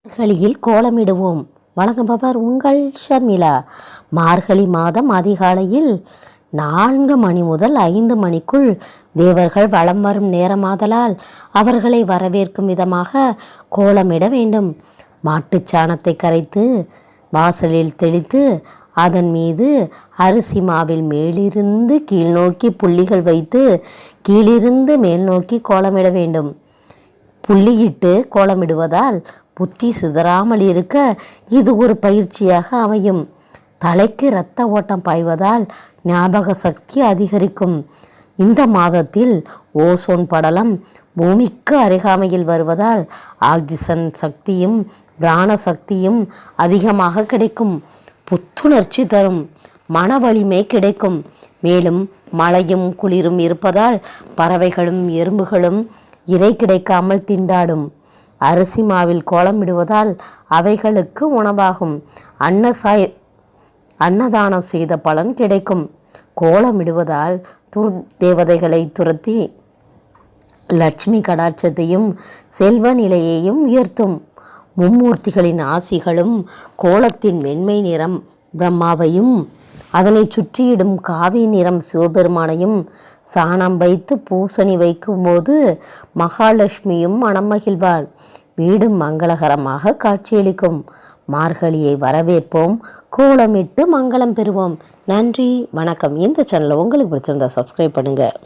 மார்கழியில் கோலமிடுவோம். வழங்குபவர் உங்கள் ஷர்மிளா. மார்கழி மாதம் அதிகாலையில் 4 மணி முதல் 5 மணிக்குள் தேவர்கள் வலம் வரும் நேரமாதலால் அவர்களை வரவேற்கும் விதமாக கோலமிட வேண்டும். மாட்டுச்சாணத்தை கரைத்து வாசலில் தெளித்து அதன் மீது அரிசி மாவில் மேலிருந்து கீழ் நோக்கி புள்ளிகள் வைத்து கீழிருந்து மேல் நோக்கி கோலமிட வேண்டும். புள்ளியிட்டு கோலமிடுவதால் புத்தி சிதறாமல் இருக்க இது ஒரு பயிற்சியாக அமையும். தலைக்கு இரத்த ஓட்டம் பாய்வதால் ஞாபக சக்தி அதிகரிக்கும். இந்த மாதத்தில் ஓசோன் படலம் பூமிக்கு அருகாமையில் வருவதால் ஆக்சிஜன் சக்தியும் பிராண சக்தியும் அதிகமாக கிடைக்கும். புத்துணர்ச்சி தரும். மன வலிமை கிடைக்கும். மேலும் மழையும் குளிரும் இருப்பதால் பறவைகளும் எறும்புகளும் இறை கிடைக்காமல் திண்டாடும். அரிசி மாவில் கோலமிடுவதால் அவைகளுக்கு உணவாகும். அன்னதானம் செய்த பலன் கிடைக்கும். கோலமிடுவதால் தேவதைகளை துரத்தி லட்சுமி கடாட்சத்தையும் செல்வ நிலையையும் உயர்த்தும். மும்மூர்த்திகளின் ஆசிகளும் கோலத்தின் வெண்மை நிறம் பிரம்மாவையும் அதனை சுற்றியிடும் காவி நிறம் சிவபெருமானையும் சாணம் வைத்து பூசணி வைக்கும்போது மகாலட்சுமியும் மனம் மகிழ்வாள். வீடு மங்களகரமாக காட்சியளிக்கும். மார்கழியை வரவேற்போம். கோலமிட்டு மங்களம் பெறுவோம். நன்றி, வணக்கம். இந்த சேனலை உங்களுக்கு பிடிச்சிருந்தா சப்ஸ்கிரைப் பண்ணுங்கள்.